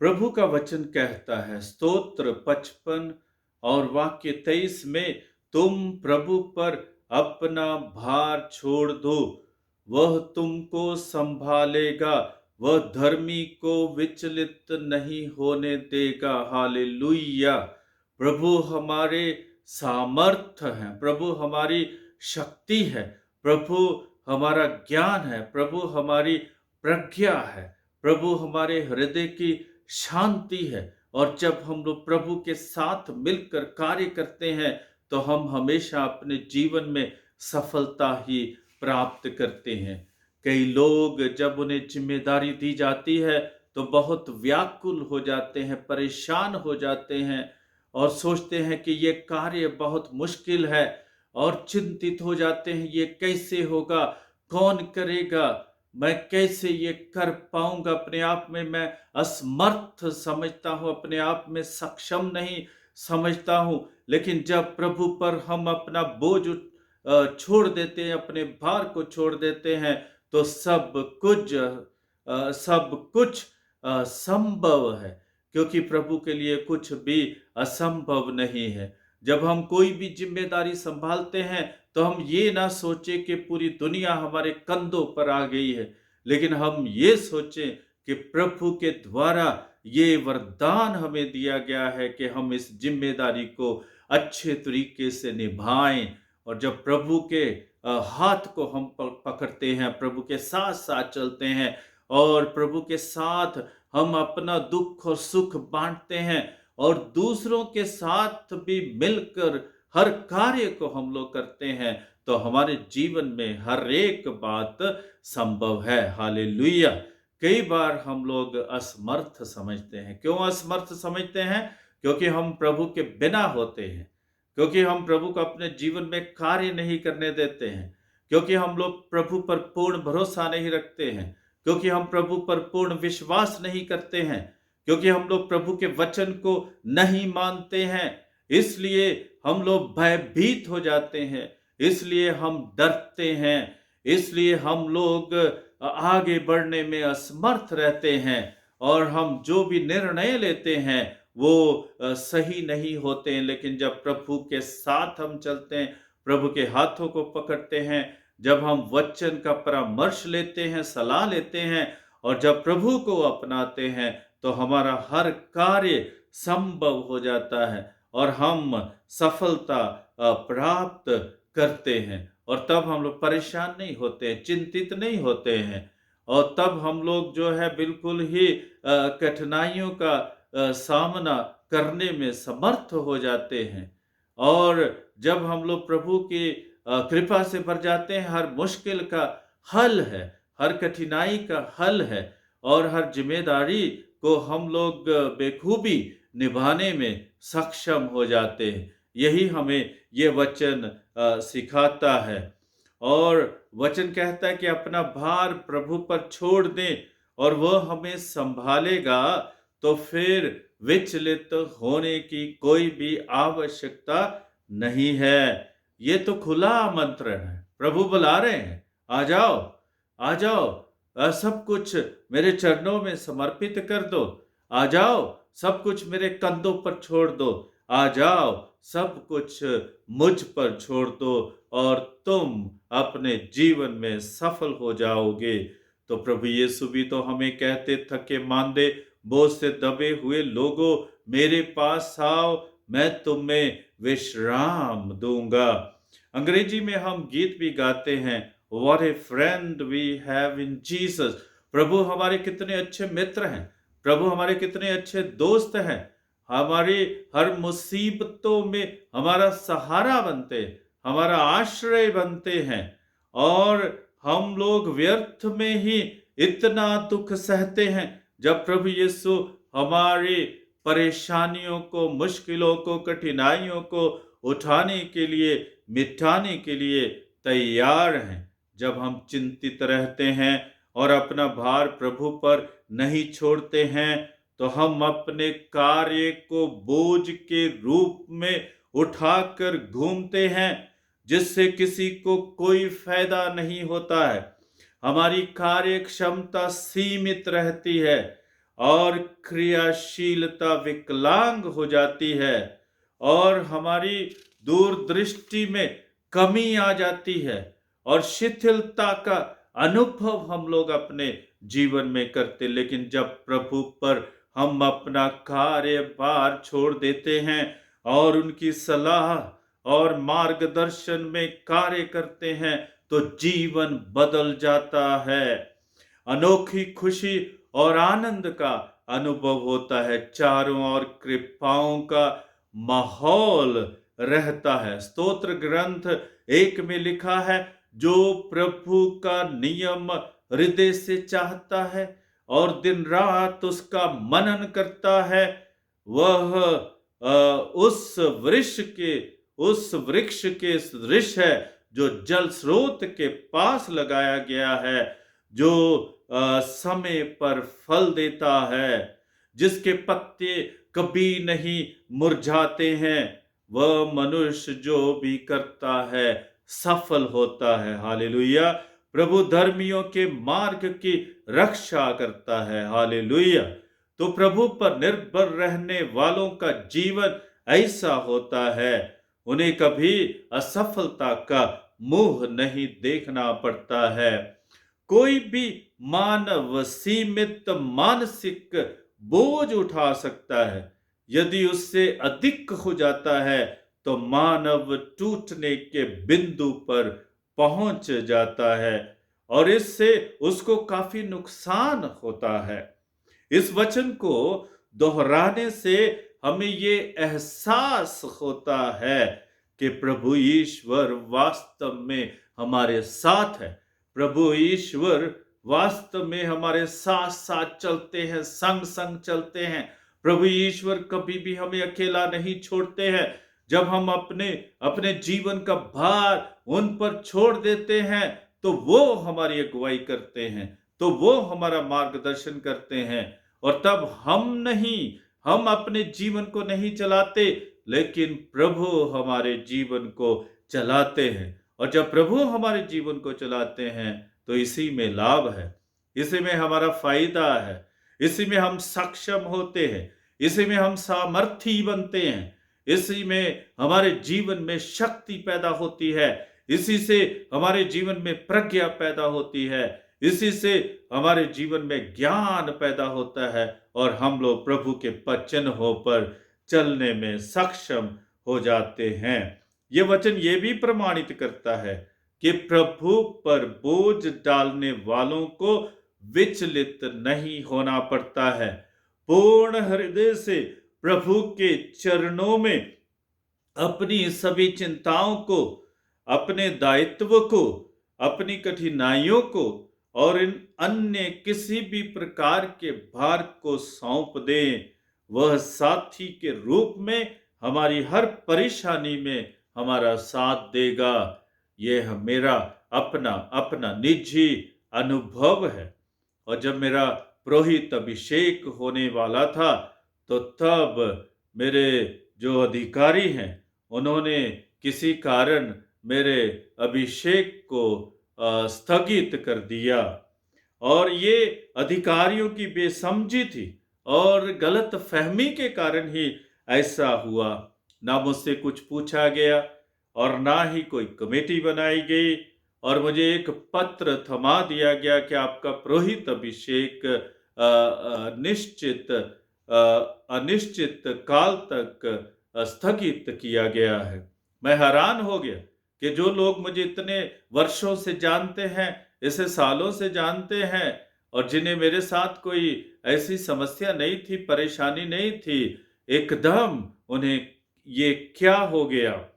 प्रभु का वचन कहता है, स्तोत्र 55 और वाक्य 23 में, तुम प्रभु पर अपना भार छोड़ दो, वह तुमको संभालेगा, वह धर्मी को विचलित नहीं होने देगा। हालेलुया। प्रभु हमारे सामर्थ्य हैं, प्रभु हमारी शक्ति है, प्रभु हमारा ज्ञान है, प्रभु हमारी प्रज्ञा है, प्रभु हमारे हृदय की शांति है। और जब हम लोग प्रभु के साथ मिलकर कार्य करते हैं तो हम हमेशा अपने जीवन में सफलता ही प्राप्त करते हैं। कई लोग जब उन्हें जिम्मेदारी दी जाती है तो बहुत व्याकुल हो जाते हैं, परेशान हो जाते हैं और सोचते हैं कि ये कार्य बहुत मुश्किल है और चिंतित हो जाते हैं, ये कैसे होगा, कौन करेगा, मैं कैसे ये कर पाऊंगा। अपने आप में मैं असमर्थ समझता हूँ, अपने आप में सक्षम नहीं समझता हूँ। लेकिन जब प्रभु पर हम अपना बोझ छोड़ देते हैं, अपने भार को छोड़ देते हैं, तो सब कुछ संभव है, क्योंकि प्रभु के लिए कुछ भी असंभव नहीं है। जब हम कोई भी जिम्मेदारी संभालते हैं तो हम ये ना सोचें कि पूरी दुनिया हमारे कंधों पर आ गई है, लेकिन हम ये सोचें कि प्रभु के द्वारा ये वरदान हमें दिया गया है कि हम इस जिम्मेदारी को अच्छे तरीके से निभाएं। और जब प्रभु के हाथ को हम पकड़ते हैं, प्रभु के साथ साथ चलते हैं और प्रभु के साथ हम अपना दुख और सुख बांटते हैं और दूसरों के साथ भी मिलकर हर कार्य को हम लोग करते हैं, तो हमारे जीवन में हर एक बात संभव है। हालेलुया। कई बार हम लोग असमर्थ समझते हैं। क्यों असमर्थ समझते हैं? क्योंकि हम प्रभु के बिना होते हैं, क्योंकि हम प्रभु को अपने जीवन में कार्य नहीं करने देते हैं, क्योंकि हम लोग प्रभु पर पूर्ण भरोसा नहीं रखते हैं, क्योंकि हम प्रभु पर पूर्ण विश्वास नहीं करते हैं, क्योंकि हम लोग प्रभु के वचन को नहीं मानते हैं। इसलिए हम लोग भयभीत हो जाते हैं, इसलिए हम डरते हैं, इसलिए हम लोग आगे बढ़ने में असमर्थ रहते हैं और हम जो भी निर्णय लेते हैं वो सही नहीं होते हैं। लेकिन जब प्रभु के साथ हम चलते हैं, प्रभु के हाथों को पकड़ते हैं, जब हम वचन का परामर्श लेते हैं, सलाह लेते हैं और जब प्रभु को अपनाते हैं, तो हमारा हर कार्य संभव हो जाता है और हम सफलता प्राप्त करते हैं। और तब हम लोग परेशान नहीं होते, चिंतित नहीं होते हैं और तब हम लोग जो है बिल्कुल ही कठिनाइयों का सामना करने में समर्थ हो जाते हैं। और जब हम लोग प्रभु की कृपा से भर जाते हैं, हर मुश्किल का हल है, हर कठिनाई का हल है और हर जिम्मेदारी को हम लोग बेखूबी निभाने में सक्षम हो जाते हैं। यही हमें ये वचन सिखाता है। और वचन कहता है कि अपना भार प्रभु पर छोड़ दें और वह हमें संभालेगा, तो फिर विचलित होने की कोई भी आवश्यकता नहीं है। ये तो खुला आमंत्रण है, प्रभु बुला रहे हैं, आ जाओ, आ जाओ, सब कुछ मेरे चरणों में समर्पित कर दो, आ जाओ, सब कुछ मेरे कंधों पर छोड़ दो, आ जाओ, सब कुछ मुझ पर छोड़ दो और तुम अपने जीवन में सफल हो जाओगे। तो प्रभु यीशु भी तो हमें कहते, थके मांदे बोझ से दबे हुए लोगों, मेरे पास आओ, मैं तुम्हें विश्राम दूंगा। अंग्रेजी में हम गीत भी गाते हैं, What a friend we have in Jesus। प्रभु हमारे कितने अच्छे मित्र हैं, प्रभु हमारे कितने अच्छे दोस्त हैं, हमारी हर मुसीबतों में हमारा सहारा बनते, हमारा आश्रय बनते हैं। और हम लोग व्यर्थ में ही इतना दुख सहते हैं, जब प्रभु यीशु हमारी परेशानियों को, मुश्किलों को, कठिनाइयों को उठाने के लिए, मिटाने के लिए तैयार हैं। जब हम चिंतित रहते हैं और अपना भार प्रभु पर नहीं छोड़ते हैं, तो हम अपने कार्य को बोझ के रूप में उठाकर घूमते हैं, जिससे किसी को कोई फायदा नहीं होता है। हमारी कार्य क्षमता सीमित रहती है, और क्रियाशीलता विकलांग हो जाती है और हमारी दूरदृष्टि में कमी आ जाती है और शिथिलता का अनुभव हम लोग अपने जीवन में करते। लेकिन जब प्रभु पर हम अपना कार्यभार छोड़ देते हैं और उनकी सलाह और मार्गदर्शन में कार्य करते हैं तो जीवन बदल जाता है। अनोखी खुशी और आनंद का अनुभव होता है। चारों ओर कृपाओं का माहौल रहता है। स्तोत्र ग्रंथ 1 में लिखा है, जो प्रभु का नियम हृदय से चाहता है और दिन रात उसका मनन करता है, वह उस वृक्ष के सदृश है जो जल स्रोत के पास लगाया गया है, जो समय पर फल देता है, जिसके पत्ते कभी नहीं मुरझाते हैं। वह मनुष्य जो भी करता है सफल होता है। हालेलुया। प्रभु धर्मियों के मार्ग की रक्षा करता है। हालेलुया। तो प्रभु पर निर्भर रहने वालों का जीवन ऐसा होता है, उन्हें कभी असफलता का मुंह नहीं देखना पड़ता है। कोई भी मानव सीमित मानसिक बोझ उठा सकता है। यदि उससे अधिक हो जाता है तो मानव टूटने के बिंदु पर पहुंच जाता है और इससे उसको काफी नुकसान होता है। इस वचन को दोहराने से हमें ये एहसास होता है कि प्रभु ईश्वर वास्तव में हमारे साथ है। प्रभु ईश्वर वास्तव में हमारे साथ साथ चलते हैं, संग संग चलते हैं। प्रभु ईश्वर कभी भी हमें अकेला नहीं छोड़ते हैं। जब हम अपने जीवन का भार उन पर छोड़ देते हैं तो वो हमारी अगुवाई करते हैं, तो वो हमारा मार्गदर्शन करते हैं। और तब हम अपने जीवन को नहीं चलाते, लेकिन प्रभु हमारे जीवन को चलाते हैं। और जब प्रभु हमारे जीवन को चलाते हैं तो इसी में लाभ है, इसी में हमारा फायदा है, इसी में हम सक्षम होते हैं, इसी में हम सामर्थी बनते हैं, इसी में हमारे जीवन में शक्ति पैदा होती है, इसी से हमारे जीवन में प्रज्ञा पैदा होती है, इसी से हमारे जीवन में ज्ञान पैदा होता है और हम लोग प्रभु के वचनों पर चलने में सक्षम हो जाते हैं। ये वचन ये भी प्रमाणित करता है कि प्रभु पर बोझ डालने वालों को विचलित नहीं होना पड़ता है। पूर्ण हृदय से प्रभु के चरणों में अपनी सभी चिंताओं को, अपने दायित्व को, अपनी कठिनाइयों को और इन अन्य किसी भी प्रकार के भार को सौंप दें। वह साथी के रूप में हमारी हर परेशानी में हमारा साथ देगा। यह मेरा अपना निजी अनुभव है। और जब मेरा पुरोहित अभिषेक होने वाला था तो तब मेरे जो अधिकारी हैं उन्होंने किसी कारण मेरे अभिषेक को स्थगित कर दिया और ये अधिकारियों की बेसमझी थी और गलत फहमी के कारण ही ऐसा हुआ। ना मुझसे कुछ पूछा गया और ना ही कोई कमेटी बनाई गई और मुझे एक पत्र थमा दिया गया कि आपका पुरोहित अभिषेक अनिश्चित काल तक स्थगित किया गया है। मैं हैरान हो गया कि जो लोग मुझे इतने वर्षों से जानते हैं, इसे सालों से जानते हैं और जिन्हें मेरे साथ कोई ऐसी समस्या नहीं थी, परेशानी नहीं थी, एकदम उन्हें ये क्या हो गया।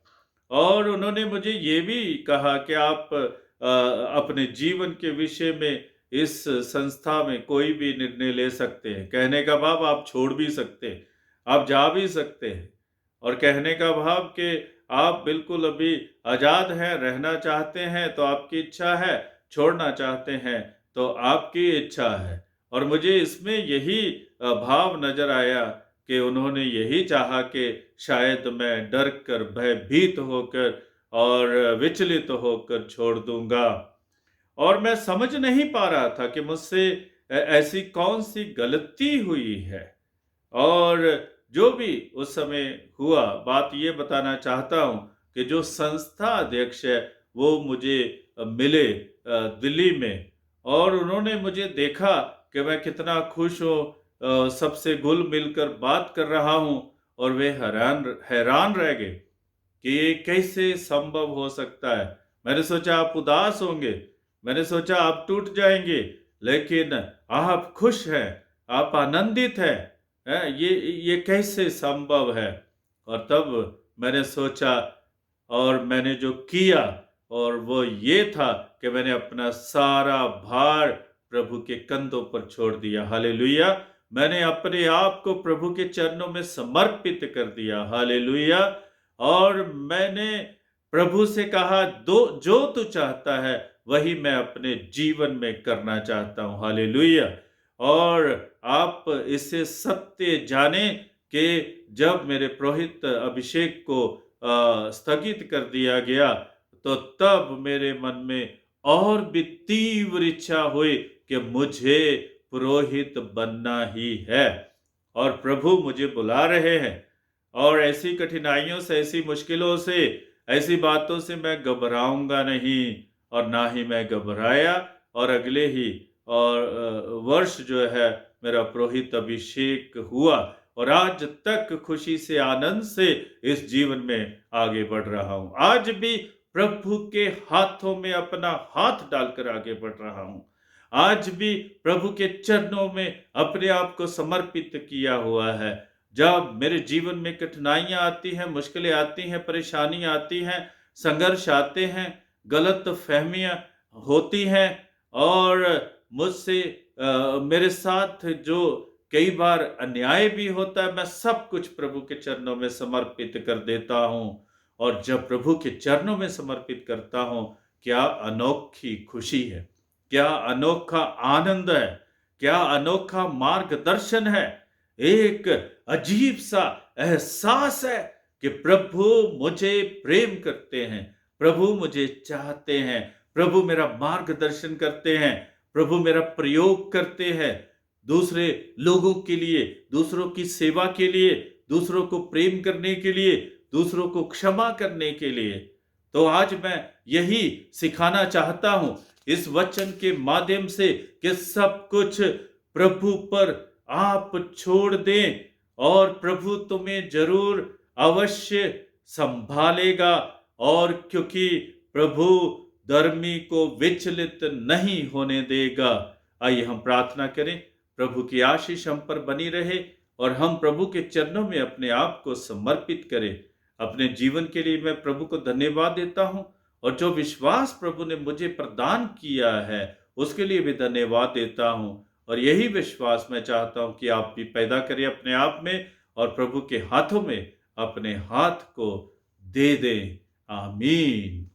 और उन्होंने मुझे ये भी कहा कि आप अपने जीवन के विषय में इस संस्था में कोई भी निर्णय ले सकते हैं। कहने का भाव आप छोड़ भी सकते हैं, आप जा भी सकते हैं। और कहने का भाव कि आप बिल्कुल अभी आज़ाद हैं, रहना चाहते हैं तो आपकी इच्छा है, छोड़ना चाहते हैं तो आपकी इच्छा है। और मुझे इसमें यही भाव नजर आया कि उन्होंने यही चाहा कि शायद मैं डर कर, भयभीत होकर और विचलित होकर छोड़ दूंगा। और मैं समझ नहीं पा रहा था कि मुझसे ऐसी कौन सी गलती हुई है। और जो भी उस समय हुआ, बात ये बताना चाहता हूँ कि जो संस्था अध्यक्ष है वो मुझे मिले दिल्ली में, और उन्होंने मुझे देखा कि मैं कितना खुश हूँ, सबसे घुल मिलकर बात कर रहा हूँ, और वे हैरान हैरान रह गए कि ये कैसे संभव हो सकता है। मैंने सोचा आप उदास होंगे, मैंने सोचा आप टूट जाएंगे, लेकिन आप खुश हैं, आप आनंदित हैं। ये कैसे संभव है। और तब मैंने सोचा, और मैंने जो किया, और वो ये था कि मैंने अपना सारा भार प्रभु के कंधों पर छोड़ दिया। हालेलुया। मैंने अपने आप को प्रभु के चरणों में समर्पित कर दिया। हालेलुया। और मैंने प्रभु से कहा, दो जो तू चाहता है वही मैं अपने जीवन में करना चाहता हूँ। हालेलुया। और आप इससे सत्य जाने कि जब मेरे पुरोहित अभिषेक को स्थगित कर दिया गया, तो तब मेरे मन में और भी तीव्र इच्छा हुई कि मुझे पुरोहित बनना ही है, और प्रभु मुझे बुला रहे हैं। और ऐसी कठिनाइयों से, ऐसी मुश्किलों से, ऐसी बातों से मैं घबराऊंगा नहीं, और ना ही मैं घबराया। और अगले ही वर्ष जो है मेरा पुरोहित अभिषेक हुआ, और आज तक खुशी से, आनंद से इस जीवन में आगे बढ़ रहा हूं। आज भी प्रभु के हाथों में अपना हाथ डालकर आगे बढ़ रहा हूं। आज भी प्रभु के चरणों में अपने आप को समर्पित किया हुआ है। जब मेरे जीवन में कठिनाइयां आती हैं, मुश्किलें आती हैं, परेशानियां आती हैं, संघर्ष आते हैं, गलत फहमियां होती हैं, और मुझसे मेरे साथ जो कई बार अन्याय भी होता है, मैं सब कुछ प्रभु के चरणों में समर्पित कर देता हूं। और जब प्रभु के चरणों में समर्पित करता हूं, क्या अनोखी खुशी है, क्या अनोखा आनंद है, क्या अनोखा मार्गदर्शन है। एक अजीब सा एहसास है कि प्रभु मुझे प्रेम करते हैं, प्रभु मुझे चाहते हैं, प्रभु मेरा मार्गदर्शन करते हैं, प्रभु मेरा प्रयोग करते हैं दूसरे लोगों के लिए, दूसरों की सेवा के लिए, दूसरों को प्रेम करने के लिए, दूसरों को क्षमा करने के लिए। तो आज मैं यही सिखाना चाहता हूं इस वचन के माध्यम से कि सब कुछ प्रभु पर आप छोड़ दें, और प्रभु तुम्हें जरूर अवश्य संभालेगा। और क्योंकि प्रभु धर्मी को विचलित नहीं होने देगा। आइए हम प्रार्थना करें, प्रभु की आशीष हम पर बनी रहे, और हम प्रभु के चरणों में अपने आप को समर्पित करें। अपने जीवन के लिए मैं प्रभु को धन्यवाद देता हूं, और जो विश्वास प्रभु ने मुझे प्रदान किया है उसके लिए भी धन्यवाद देता हूं। और यही विश्वास मैं चाहता हूं कि आप भी पैदा करें अपने आप में, और प्रभु के हाथों में अपने हाथ को दे दें। आमीन।